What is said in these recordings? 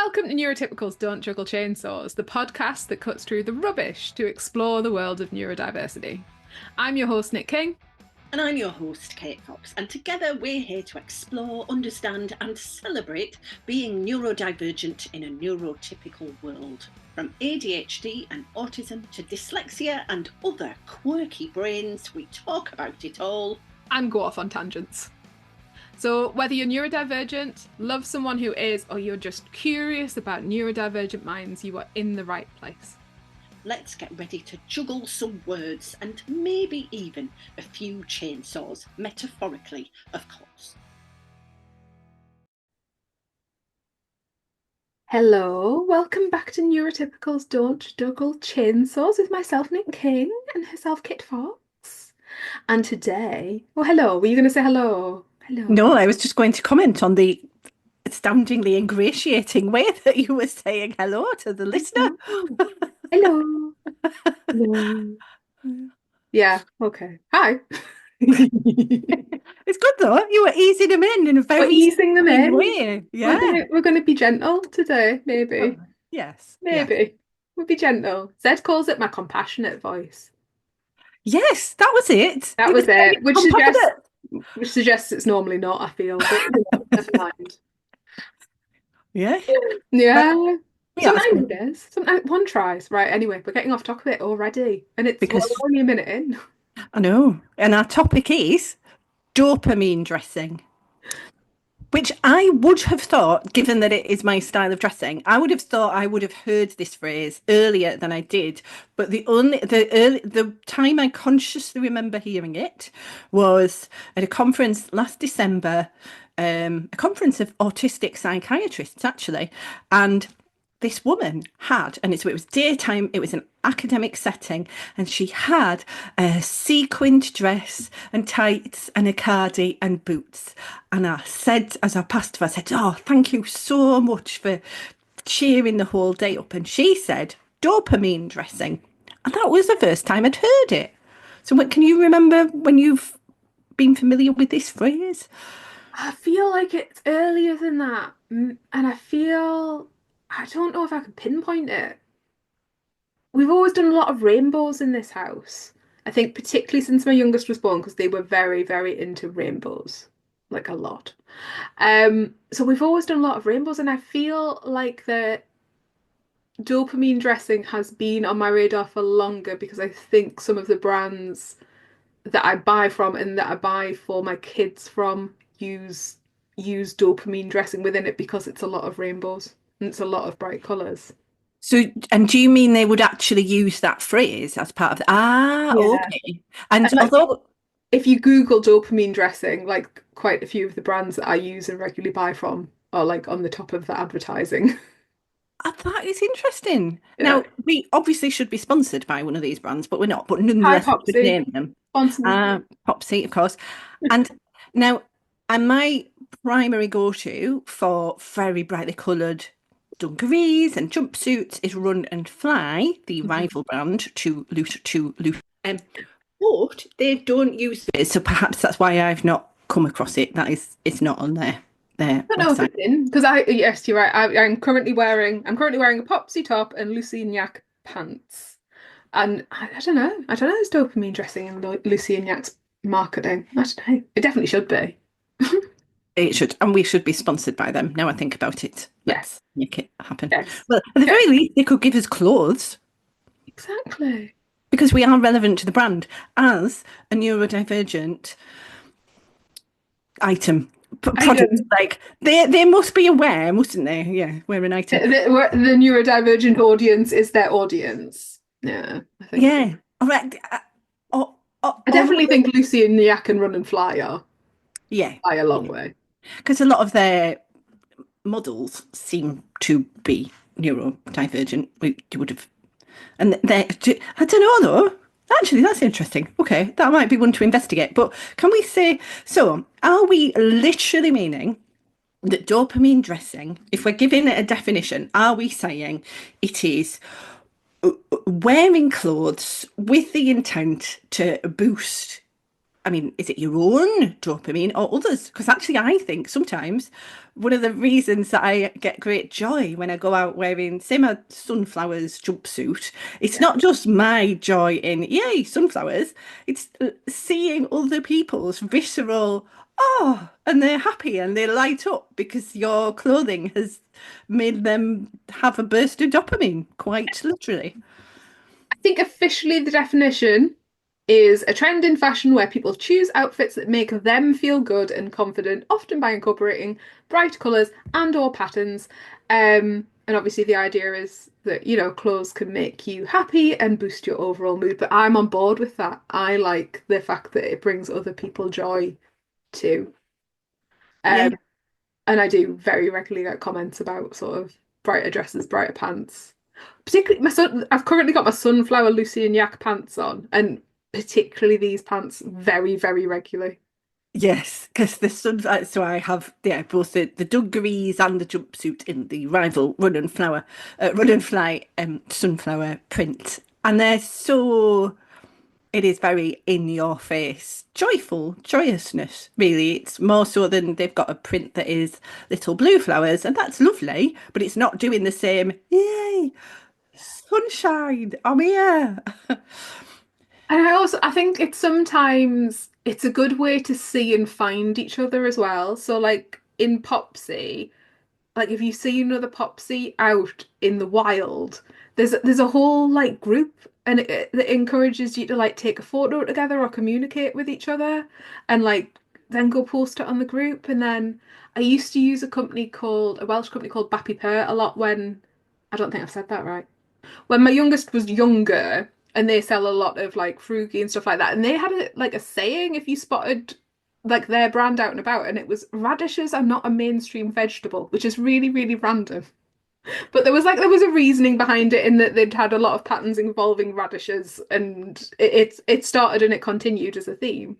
Welcome to Neurotypicals Don't Juggle Chainsaws, the podcast that cuts through the rubbish to explore the world of neurodiversity. I'm your host, Nick King. And I'm your host, Kate Fox. And together we're here to explore, understand, and celebrate being neurodivergent in a neurotypical world. From ADHD and autism to dyslexia and other quirky brains, we talk about it all. And go off on tangents. So whether you're neurodivergent, love someone who is, or you're just curious about neurodivergent minds, you are in the right place. Let's get ready to juggle some words and maybe even a few chainsaws, metaphorically, of course. Hello, welcome back to Neurotypicals Don't Juggle Chainsaws with myself, Nick King, and herself, Kate Fox. And today, hello, were you going to say hello? Hello. No, I was just going to comment on the astoundingly ingratiating way that you were saying hello to the listener. Hello. Hello. Yeah, okay. Hi. It's good though. You were easing them in a very easing them in way. Yeah. We're going to be gentle today, maybe. Yes. Maybe. Yes. We'll be gentle. Zed calls it my compassionate voice. Yes, that was it. That was it. Which suggests it's normally not, I feel. But never mind. Yeah. Yeah. Sometimes it is. Sometimes one tries. Right, anyway, we're getting off topic already. And it's we're only a minute in. I know. And our topic is dopamine dressing. Which I would have thought, given that it is my style of dressing, I would have thought I would have heard this phrase earlier than I did. But the time I consciously remember hearing it was at a conference last December, a conference of autistic psychiatrists, actually. And this woman had, and it was daytime, it was an academic setting, and she had a sequined dress and tights and a cardi and boots. And I said, as I passed her, I said, "Oh, thank you so much for cheering the whole day up." And she said, "Dopamine dressing." And that was the first time I'd heard it. So can you remember when you've been familiar with this phrase? I feel like it's earlier than that. And I don't know if I can pinpoint it. We've always done a lot of rainbows in this house. I think particularly since my youngest was born, because they were very, very into rainbows, like a lot. So we've always done a lot of rainbows, and I feel like the dopamine dressing has been on my radar for longer because I think some of the brands that I buy from and that I buy for my kids from use dopamine dressing within it because it's a lot of rainbows. It's a lot of bright colours. So, and do you mean they would actually use that phrase as part of okay. And like, although if you Google dopamine dressing, like quite a few of the brands that I use and regularly buy from are like on the top of the advertising. That is interesting. Yeah. Now, we obviously should be sponsored by one of these brands, but we're not. But nonetheless, we could name them. Popsy, of course. And now, my primary go-to for very brightly coloured dungarees and jumpsuits is Run and Fly, the rival brand to Loot. But they don't use it, so perhaps that's why I've not come across it. It's not on their website. Because yes, you're right. I'm currently wearing a Popsy top and Lucignac pants, and I don't know. There's dopamine dressing in Lucignac's marketing. I don't know. It definitely should be. It should, and we should be sponsored by them. Now I think about it. Yes. Make it happen. Yes. Well, at the very least, they could give us clothes. Exactly. Because we are relevant to the brand as a neurodivergent item. Product, like they must be aware, mustn't they? Yeah, we're an item. The neurodivergent audience is their audience. Yeah, I think. Yeah. All right. I definitely think Lucy and Nyack and Run and Fly are. Yeah. By a long way. Because a lot of their models seem to be neurodivergent. You would have, and I don't know though. Actually, that's interesting. Okay, that might be one to investigate. But can we say so? Are we literally meaning that dopamine dressing, if we're giving it a definition, are we saying it is wearing clothes with the intent to boost I mean, is it your own dopamine or others? Because actually, I think sometimes one of the reasons that I get great joy when I go out wearing, say, my sunflowers jumpsuit, it's Yeah. not just my joy in, yay, sunflowers, it's seeing other people's visceral, oh, and they're happy and they light up because your clothing has made them have a burst of dopamine, quite literally. I think officially the definition is a trend in fashion where people choose outfits that make them feel good and confident, often by incorporating bright colours and or patterns. And obviously the idea is that, clothes can make you happy and boost your overall mood, but I'm on board with that. I like the fact that it brings other people joy too. Yeah. Um, and I do very regularly get comments about sort of brighter dresses, brighter pants. Particularly I've currently got my sunflower Lucy and Yak pants on, and particularly these pants very, very regularly. Yes, because the sun. So I have, yeah, both the dungarees and the jumpsuit in the rival run and fly sunflower print, and they're so. It is very in your face, joyful joyousness. Really, it's more so than they've got a print that is little blue flowers, and that's lovely, but it's not doing the same. Yay, sunshine! I'm here. And I think it's a good way to see and find each other as well. So like in Popsy, like if you see another Popsy out in the wild, there's a whole like group and that encourages you to like take a photo together or communicate with each other and like then go post it on the group. And then I used to use a Welsh company called Bappy Pear a lot when I don't think I've said that right. When my youngest was younger, and they sell a lot of like frugi and stuff like that, and they had a saying if you spotted like their brand out and about, and it was radishes are not a mainstream vegetable, which is really, really random. But there was a reasoning behind it in that they'd had a lot of patterns involving radishes, and it started and it continued as a theme.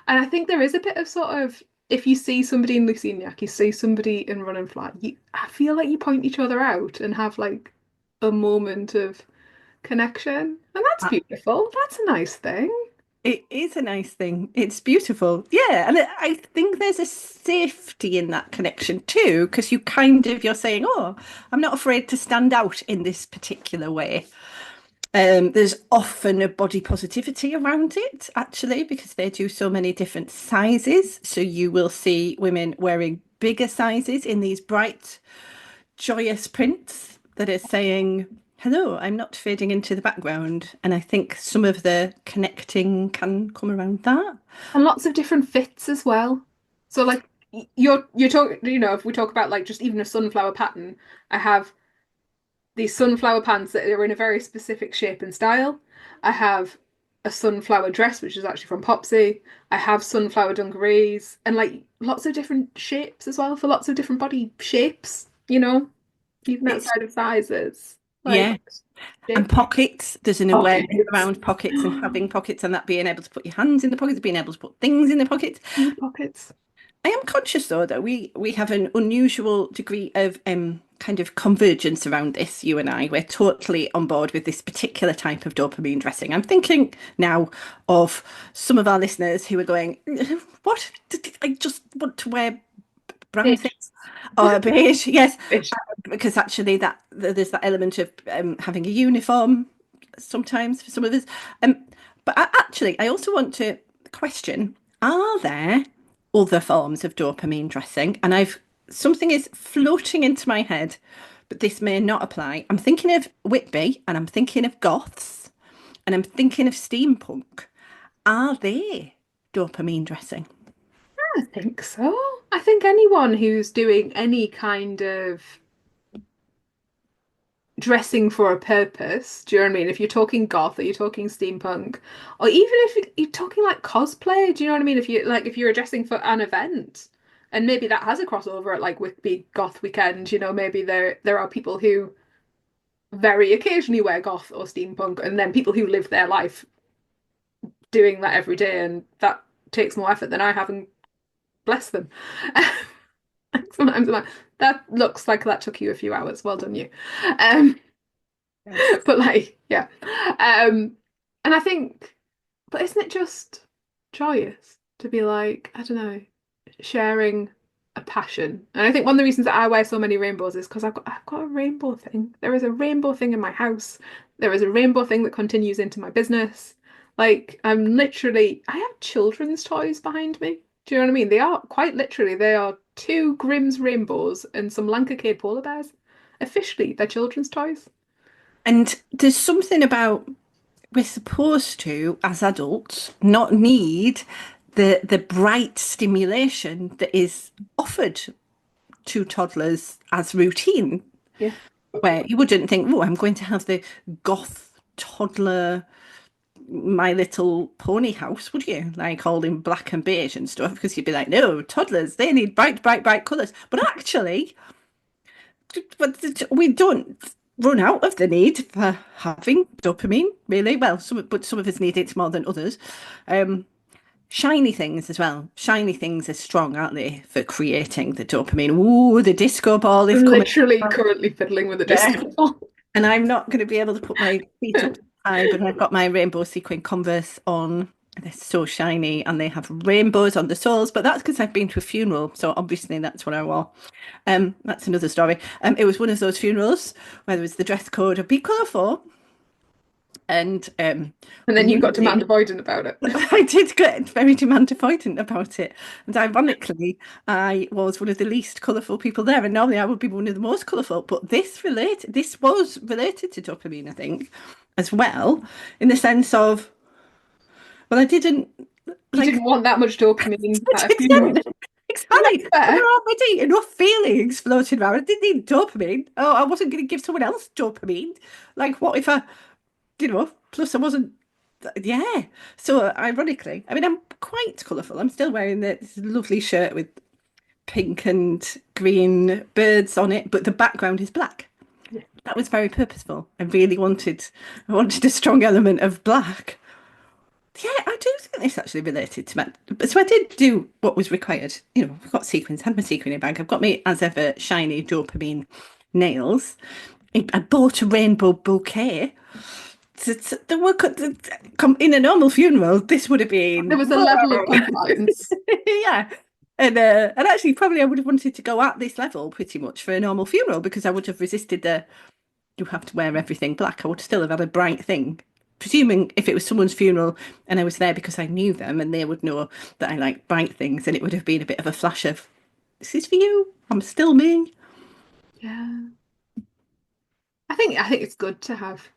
And I think there is a bit of sort of if you see somebody in Luciniac, you see somebody in Run and Flat, I feel like you point each other out and have like a moment of connection. And that's beautiful. That's a nice thing. It is a nice thing. It's beautiful. Yeah. And I think there's a safety in that connection too, because you're saying, oh, I'm not afraid to stand out in this particular way. There's often a body positivity around it, actually, because they do so many different sizes. So you will see women wearing bigger sizes in these bright, joyous prints that are saying, hello, I'm not fading into the background. And I think some of the connecting can come around that. And lots of different fits as well. So like you're talking, if we talk about like just even a sunflower pattern, I have these sunflower pants that are in a very specific shape and style. I have a sunflower dress, which is actually from Popsy. I have sunflower dungarees and like lots of different shapes as well for lots of different body shapes, even It's, outside of sizes. Like yeah. And shape pockets, there's an awareness pockets. around pockets and having pockets and that being able to put your hands in the pockets, being able to put things in the pockets. Deep pockets. I am conscious though that we have an unusual degree of kind of convergence around this, you and I. We're totally on board with this particular type of dopamine dressing. I'm thinking now of some of our listeners who are going, what? I just want to wear brown Bitch. things or beige, yes, Bitch. because actually there's that element of having a uniform sometimes for some of us. But actually, I also want to question: are there other forms of dopamine dressing? And something is floating into my head, but this may not apply. I'm thinking of Whitby, and I'm thinking of goths, and I'm thinking of steampunk. Are they dopamine dressing? I think so. I think anyone who's doing any kind of dressing for a purpose, do you know what I mean? If you're talking goth or you're talking steampunk, or even if you're talking like cosplay, do you know what I mean? If you're dressing for an event, and maybe that has a crossover at like Whitby Goth Weekend, maybe there are people who very occasionally wear goth or steampunk, and then people who live their life doing that every day, and that takes more effort than I have, and bless them. Sometimes I'm like, that looks like that took you a few hours. Well done, you. Um, Yes. but like, yeah. And I think, but isn't it just joyous to be like, I don't know, sharing a passion. And I think one of the reasons that I wear so many rainbows is because I've got a rainbow thing. There is a rainbow thing in my house. There is a rainbow thing that continues into my business. Like I have children's toys behind me. Do you know what I mean? They are quite literally, they are two Grimm's rainbows and some Lancashire polar bears. Officially, they're children's toys. And there's something about we're supposed to, as adults, not need the bright stimulation that is offered to toddlers as routine, Yeah. where you wouldn't think, oh, I'm going to have the goth toddler My Little Pony house, would you? Like all in black and beige and stuff, because you'd be like, no, toddlers, they need bright, bright, bright colours. But actually, we don't run out of the need for having dopamine, really. Well, but some of us need it more than others. Um, Shiny things as well. Shiny things are strong, aren't they, for creating the dopamine? Ooh, the disco ball is I'm coming. literally currently fiddling with a Yeah. disco ball. And I'm not going to be able to put my feet up high, but I've got my rainbow sequin Converse on. They're so shiny and they have rainbows on the soles, but that's because I've been to a funeral. So obviously that's what I wore. That's another story. It was one of those funerals where there was the dress code of be colourful. And And then you got demand avoidant about it. I did get very demand avoidant about it. And ironically, I was one of the least colourful people there. And normally I would be one of the most colourful. But this was related to dopamine, I think, as well, in the sense of, well, I didn't You like didn't want that much dopamine at a yeah, funeral. exactly. Fair. There were already enough feelings floating around. I didn't need dopamine. Oh, I wasn't going to give someone else dopamine. Like, what if plus I wasn't, yeah. So ironically, I mean, I'm quite colourful. I'm still wearing this lovely shirt with pink and green birds on it, but the background is black. Yeah. That was very purposeful. I wanted a strong element of black. Yeah, I do think this actually related to my. So I did do what was required. I've got sequins, had my sequin bag. I've got me, as ever, shiny dopamine nails. I bought a rainbow bouquet. The work in a normal funeral, this would have been There was a level of compliance. yeah. And actually, probably I would have wanted to go at this level pretty much for a normal funeral because I would have resisted you have to wear everything black. I would still have had a bright thing. Presuming if it was someone's funeral and I was there because I knew them and they would know that I like bright things, and it would have been a bit of a flash of, this is for you. I'm still me. Yeah. I think it's good to have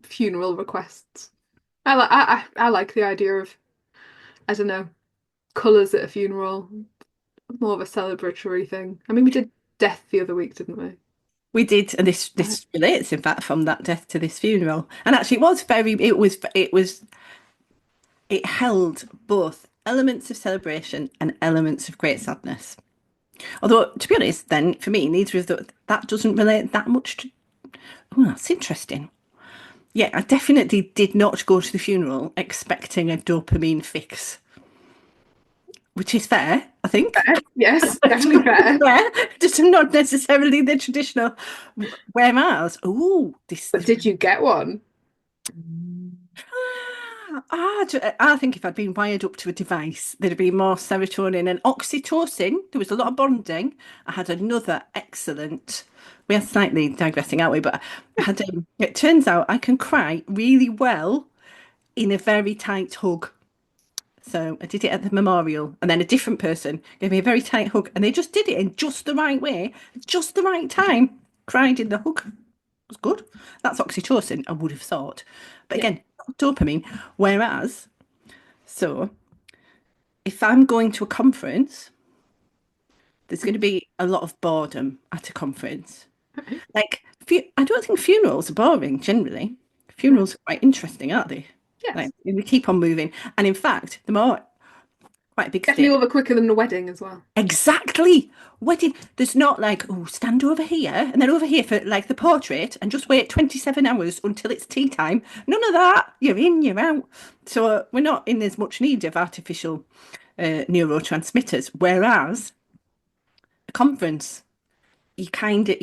funeral requests. I like the idea of, I don't know, colours at a funeral, more of a celebratory thing. I mean, we did death the other week, didn't we? We did, and this relates, in fact, from that death to this funeral. And actually, it held both elements of celebration and elements of great sadness. Although, to be honest, then for me, neither of that doesn't relate that much to. Oh, that's interesting. Yeah, I definitely did not go to the funeral expecting a dopamine fix, which is fair, I think. Fair. Yes, definitely fair. Fair, just not necessarily the traditional. Whereas, oh, But did you get one? I think if I'd been wired up to a device, there'd be more serotonin and oxytocin. There was a lot of bonding. I had another excellent. We are slightly digressing, aren't we? But it turns out I can cry really well in a very tight hug. So I did it at the memorial, and then a different person gave me a very tight hug, and they just did it in just the right way, just the right time. Cried in the hug. It was good. That's oxytocin, I would have thought. But Yeah. again, dopamine. Whereas, so if I'm going to a conference, there's going to be a lot of boredom at a conference. Okay. Like, I don't think funerals are boring generally. Funerals are quite interesting, aren't they? Yes. Like, we keep on moving. And in fact, the more quite a big Definitely stage. over quicker than a wedding as well. Exactly. Wedding. There's not like, oh, stand over here and then over here for like the portrait and just wait 27 hours until it's tea time. None of that. You're in, you're out. So we're not in as much need of artificial neurotransmitters. Whereas a conference, you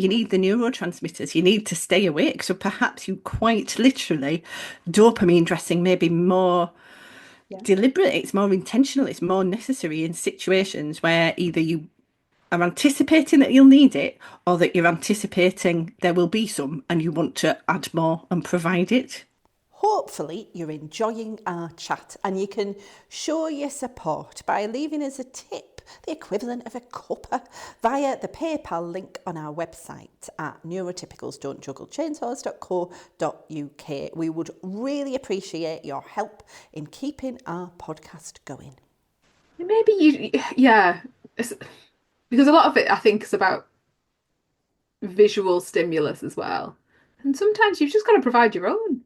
need the neurotransmitters. You need to stay awake. So perhaps you quite literally dopamine dressing maybe more Yeah. deliberate, it's more intentional, it's more necessary in situations where either you are anticipating that you'll need it or that you're anticipating there will be some and you want to add more and provide it. Hopefully, you're enjoying our chat and you can show your support by leaving us a tip, the equivalent of a cuppa, via the PayPal link on our website at neurotypicals.don't juggle chainsaws.co.uk. We would really appreciate your help in keeping our podcast going. Maybe yeah, because a lot of it, I think, is about visual stimulus as well. And sometimes you've just got to provide your own.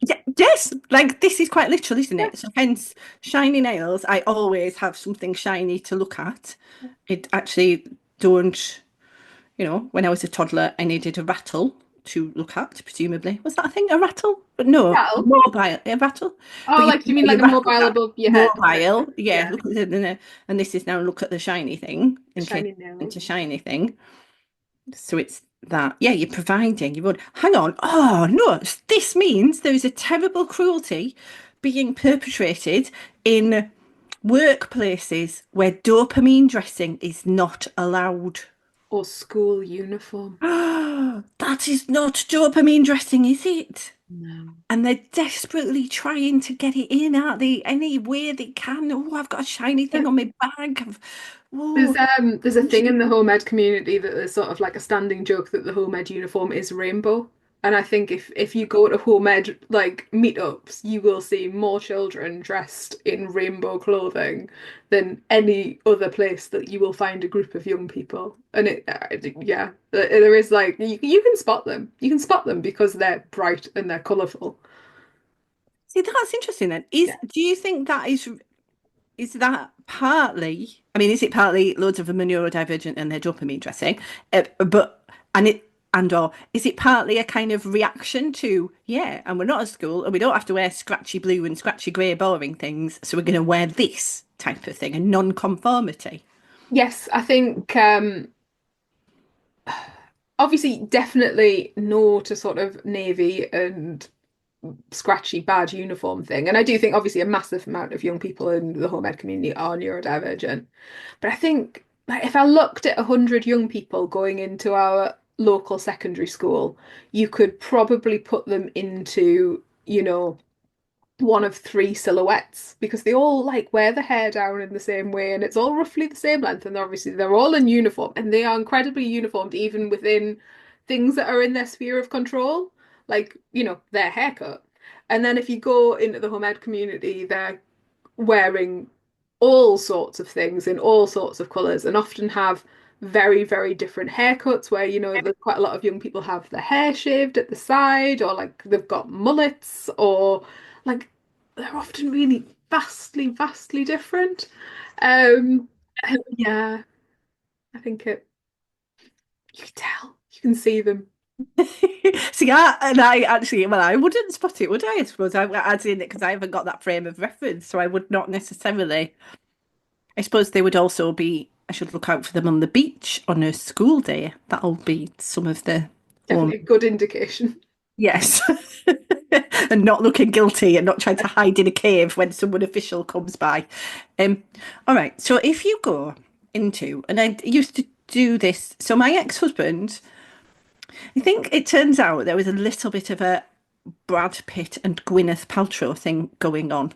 Yeah, yes, like this is quite literal, isn't Yeah. it? So hence shiny nails, I always have something shiny to look at. It actually don't, when I was a toddler, I needed a rattle to look at, presumably. Was that a thing? A rattle? But no, a Rattle. mobile, a rattle. Oh, But like do you mean like you a rattle mobile that above your head? mobile, yeah, Yeah, look at it, and this is now look at the shiny thing in case shiny nails. it's a shiny thing. So it's that, yeah, you're providing, you would hang on. Oh no, this means there is a terrible cruelty being perpetrated in workplaces where dopamine dressing is not allowed. Or school uniform. That is not dopamine dressing, is it? No. And they're desperately trying to get it in, aren't they? Any way they can. Oh, I've got a shiny thing on my bag. Oh, There's a thing in the home ed community that there's sort of like a standing joke that the home ed uniform is rainbow. And I think if you go to home ed like meetups, you will see more children dressed in rainbow clothing than any other place that you will find a group of young people. And yeah, there is like you can spot them. You can spot them because they're bright and they're colourful. see, that's interesting then. Yeah. Do you think that is that partly, I mean, is it partly loads of them are neurodivergent and they're dopamine dressing? But and it and or is it partly a kind of reaction to, yeah, and we're not at school and we don't have to wear scratchy blue and scratchy grey boring things, so we're going to wear this type of thing, a non-conformity. Yes, I think obviously definitely no to sort of navy and scratchy bad uniform thing. And I do think obviously a massive amount of young people in the home ed community are neurodivergent. But I think like if I looked at 100 young people going into our local secondary school, you could probably put them into, one of three silhouettes because they all like wear the hair down in the same way and it's all roughly the same length and obviously they're all in uniform and they are incredibly uniformed even within things that are in their sphere of control, like, their haircut. And then if you go into the home ed community, they're wearing all sorts of things in all sorts of colours and often have very, very different haircuts where, quite a lot of young people have their hair shaved at the side or like they've got mullets or like they're often really vastly, vastly different. Um, yeah, I think you can tell, you can see them. See, I actually, well, I wouldn't spot it, would I? I suppose as in it because I haven't got that frame of reference, so I would not necessarily. I suppose they would also be. I should look out for them on the beach on a school day. That'll be some of the Definitely a good indication. yes, and not looking guilty and not trying to hide in a cave when someone official comes by. Um, all right. So if you go into, and I used to do this. So my ex-husband. I think it turns out there was a little bit of a Brad Pitt and Gwyneth Paltrow thing going on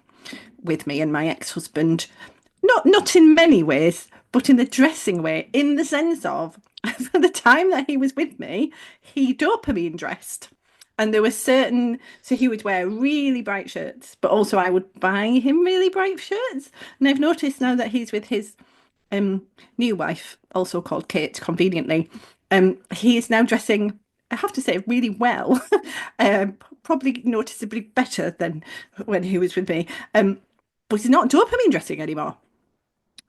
with me and my ex-husband. Not in many ways, but in the dressing way, in the sense of for the time that he was with me, he dopamine dressed. And there were so he would wear really bright shirts, but also I would buy him really bright shirts. And I've noticed now that he's with his new wife, also called Kate, conveniently, he is now dressing, I have to say, really well, probably noticeably better than when he was with me. But he's not dopamine dressing anymore.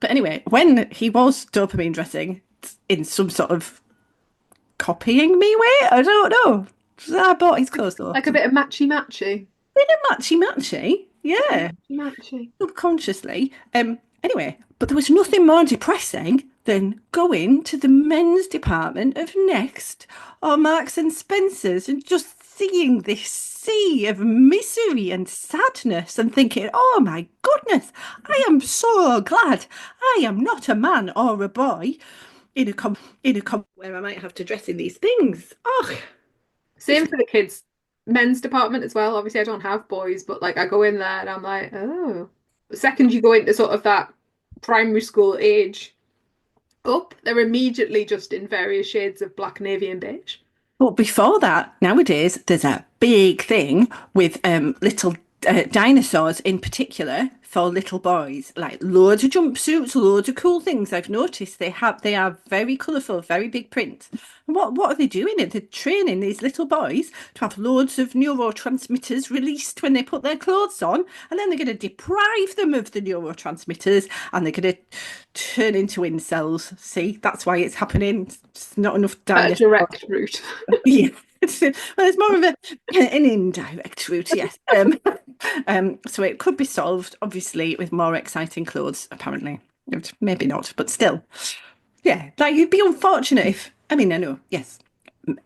But anyway, when he was dopamine dressing in some sort of copying me way, I don't know. I bought his clothes though. Like a bit of matchy matchy. Bit of matchy matchy, yeah, Matchy matchy. subconsciously. Anyway, but there was nothing more depressing than going to the men's department of Next or Marks and Spencer's and just seeing this sea of misery and sadness and thinking, oh my goodness, I am so glad I am not a man or a boy in a where I might have to dress in these things. Oh, Same for the kids' men's department as well. Obviously, I don't have boys, but like I go in there and I'm like, oh. The second you go into sort of that primary school age up, they're immediately just in various shades of black, navy, and beige. but before that, nowadays, there's a big thing with little dinosaurs in particular for little boys. Like loads of jumpsuits, loads of cool things. I've noticed they are very colourful, very big print. And what are they doing? They're training these little boys to have loads of neurotransmitters released when they put their clothes on, and then they're going to deprive them of the neurotransmitters, and they're going to turn into incels. See, that's why it's happening. It's not enough A dinosaurs. direct route. Yeah. Well, it's more of an indirect route, yes. So it could be solved, obviously, with more exciting clothes, apparently. Maybe not, but still. Yeah, like it'd be unfortunate if, I mean, I know, yes,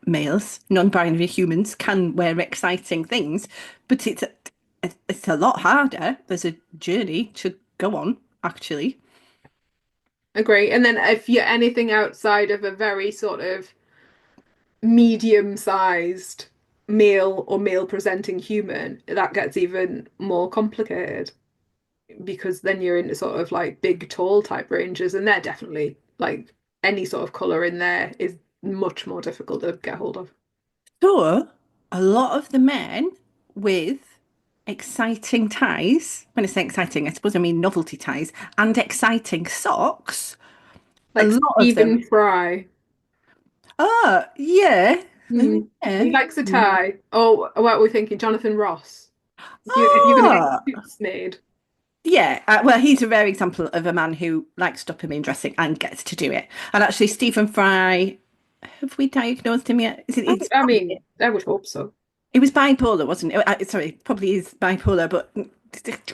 males, non-binary humans can wear exciting things, but it's a lot harder. There's a journey to go on, actually. Agree. And then if you're anything outside of a very sort of medium-sized male or male presenting human, that gets even more complicated because then you're into sort of like big, tall type ranges, and they're definitely like any sort of color in there is much more difficult to get hold of. So, a lot of the men with exciting ties, when I say exciting, I suppose I mean novelty ties, and exciting socks, a Like lot of them. Stephen Fry. Oh, yeah. Hmm. Yeah. He likes a tie. Oh, what are we thinking? Jonathan Ross. If you're going to Oh, get suits made. yeah. Well, he's a rare example of a man who likes dopamine dressing and gets to do it. And actually, Stephen Fry, have we diagnosed him yet? I mean, I would hope so. It was bipolar, wasn't it? Sorry, probably is bipolar, but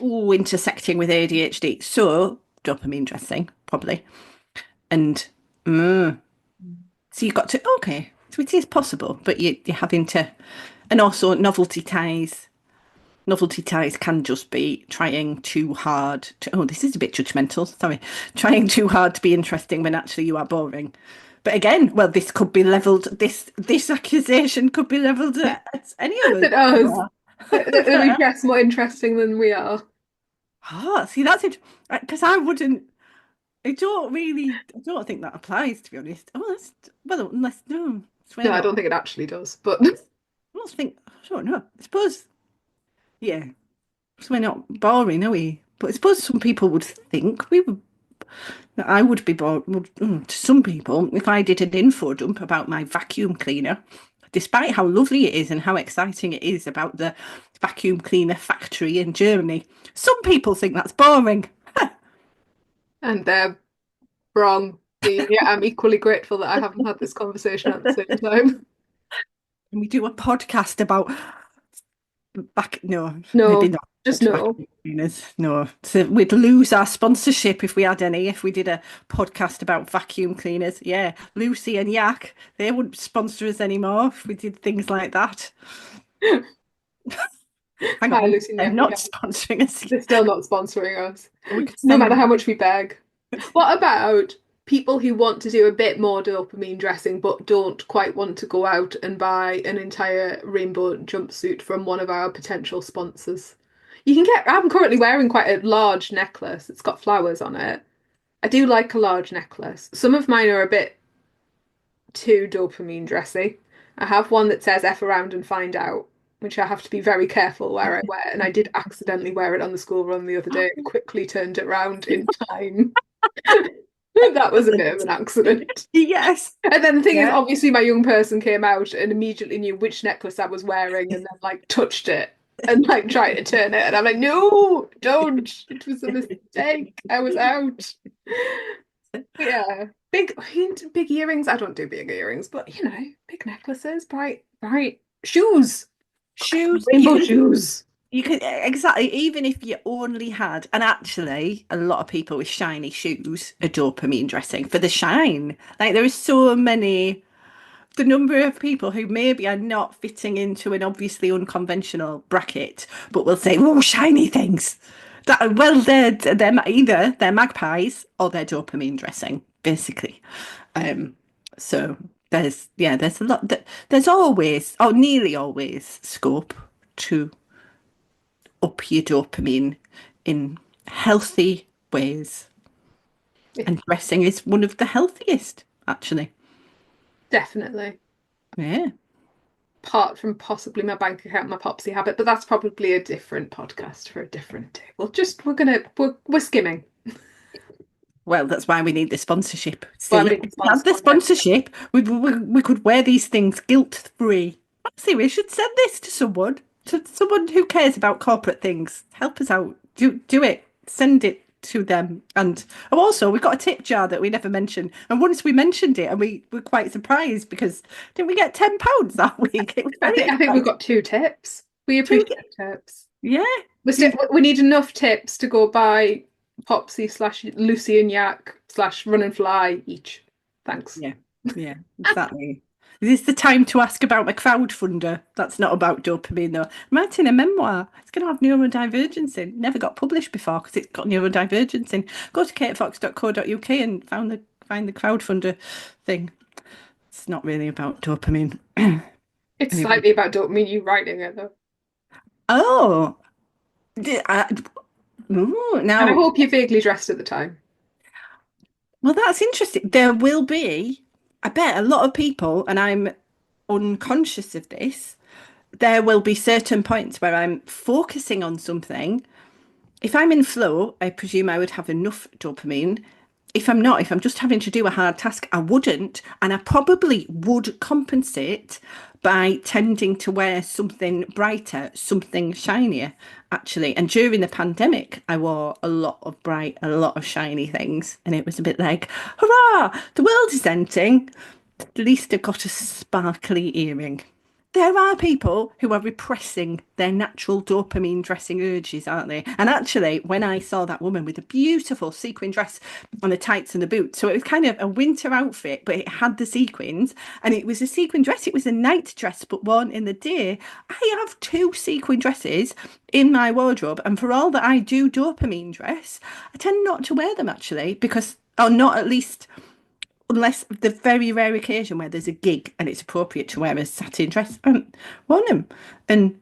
intersecting with ADHD. So, dopamine dressing, probably. And so you got to, okay, so it is possible, but you're having to, and also novelty ties. Novelty ties can just be trying too hard to, oh, this is a bit judgmental, sorry. Trying too hard to be interesting when actually you are boring. But again, well, this could be leveled, this accusation could be leveled at any of It us. does. That we dress more interesting than we are. Oh, see, that's it. Because I don't think that applies, to be honest. Oh, well, unless, no, swear No, I not. don't think it actually does, but I don't know. I suppose, yeah, because we're not boring, are we? But I suppose some people would think that I would be bored. To some people, if I did an info dump about my vacuum cleaner, despite how lovely it is and how exciting it is about the vacuum cleaner factory in Germany, some people think that's boring. and they're wrong. Yeah, I'm equally grateful that I haven't had this conversation at the same time. Can we do a podcast about no, No, maybe not. just no. Vacuum cleaners. No, so we'd lose our sponsorship if we had any. If we did a podcast about vacuum cleaners, yeah, Lucy and Yak, they wouldn't sponsor us anymore if we did things like that. Hang Hi, on, Lucy. they're not sponsoring us. They're still not sponsoring us, We could no send matter how much we beg. What about people who want to do a bit more dopamine dressing but don't quite want to go out and buy an entire rainbow jumpsuit from one of our potential sponsors? I'm currently wearing quite a large necklace. It's got flowers on it. I do like a large necklace. Some of mine are a bit too dopamine dressy. I have one that says F around and find out, which I have to be very careful where I wear. And I did accidentally wear it on the school run the other day and quickly turned it round in time. That was a bit of an accident. Yes. And then the thing is, Yeah. obviously, my young person came out and immediately knew which necklace I was wearing and then, like, touched it and, like, tried to turn it. And I'm like, no, don't. It was a mistake. I was out. But yeah. Big earrings. I don't do big earrings, but, you know, big necklaces, bright shoes. Shoes. Rainbow shoes. You could exactly, even if you only had, and actually, a lot of people with shiny shoes are dopamine dressing for the shine. Like there are so many the number of people who maybe are not fitting into an obviously unconventional bracket, but will say, "Oh, shiny things." That well, either they're magpies or they're dopamine dressing, basically. So there's a lot that there's always, or nearly always, scope to up your dopamine in healthy ways. And dressing is one of the healthiest, actually. Definitely. Yeah. Apart from possibly my bank account, my popsy habit, but that's probably a different podcast for a different day. We're skimming. Well, that's why we need the sponsorship. Well, I See, mean, if we had the sponsorship, we could wear these things guilt-free. See, we should send this to someone who cares about corporate things. Help us out. Do it. Send it to them. And also, we've got a tip jar that we never mentioned. And once we mentioned it, and we were quite surprised because didn't we get £10 that week? It was I very think we've got 2 tips. We appreciate tips. Yeah. We need enough tips to go buy Popsy / Lucy and Yak / Run and Fly each. Thanks. Yeah, exactly. This is the time to ask about my crowdfunder. That's not about dopamine, though. I'm writing a memoir. It's going to have neurodivergence in. Never got published before because it's got neurodivergence in. Go to katefox.co.uk and find the crowdfunder thing. It's not really about dopamine. It's Anyway. slightly about dopamine, you writing it, though. Oh. Now, And I hope you vaguely dressed at the time. well, that's interesting. There will be, I bet, a lot of people, and I'm unconscious of this, there will be certain points where I'm focusing on something. If I'm in flow, I presume I would have enough dopamine. If I'm not, if I'm just having to do a hard task, I wouldn't. And I probably would compensate by tending to wear something brighter, something shinier, actually. And during the pandemic, I wore a lot of bright, a lot of shiny things. And it was a bit like, hurrah, the world is ending. At least I got a sparkly earring. There are people who are repressing their natural dopamine dressing urges, aren't they? And actually, when I saw that woman with a beautiful sequin dress on the tights and the boots, so it was kind of a winter outfit, but it had the sequins, and it was a sequin dress. It was a night dress, but worn in the day. I have 2 sequin dresses in my wardrobe, and for all that I do dopamine dress, I tend not to wear them actually, because, or not at least, unless the very rare occasion where there's a gig and it's appropriate to wear a satin dress, I haven't worn them. And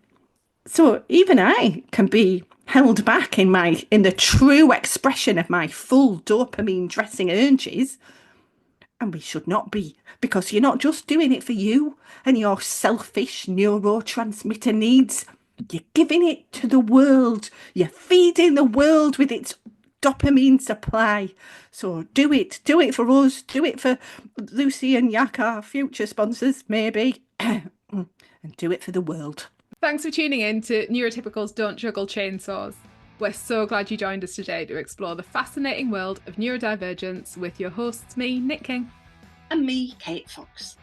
so even I can be held back in the true expression of my full dopamine dressing urges. And we should not be, because you're not just doing it for you and your selfish neurotransmitter needs. You're giving it to the world. You're feeding the world with its dopamine supply. So do it for us, do it for Lucy and Yak, our future sponsors, maybe, and do it for the world. Thanks for tuning in to Neurotypicals Don't Juggle Chainsaws. We're so glad you joined us today to explore the fascinating world of neurodivergence with your hosts, me, Nick King. And me, Kate Fox.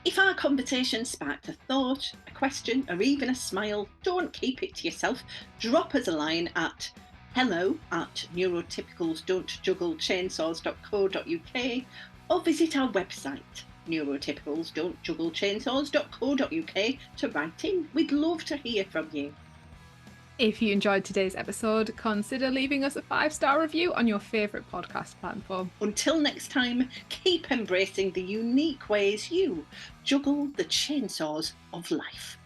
If our conversation sparked a thought, a question, or even a smile, don't keep it to yourself. Drop us a line at hello@neurotypicalsdon'tjugglechainsaws.co.uk or visit our website neurotypicalsdon'tjugglechainsaws.co.uk to write in. We'd love to hear from you. If you enjoyed today's episode, consider leaving us a 5-star review on your favourite podcast platform. Until next time, keep embracing the unique ways you juggle the chainsaws of life.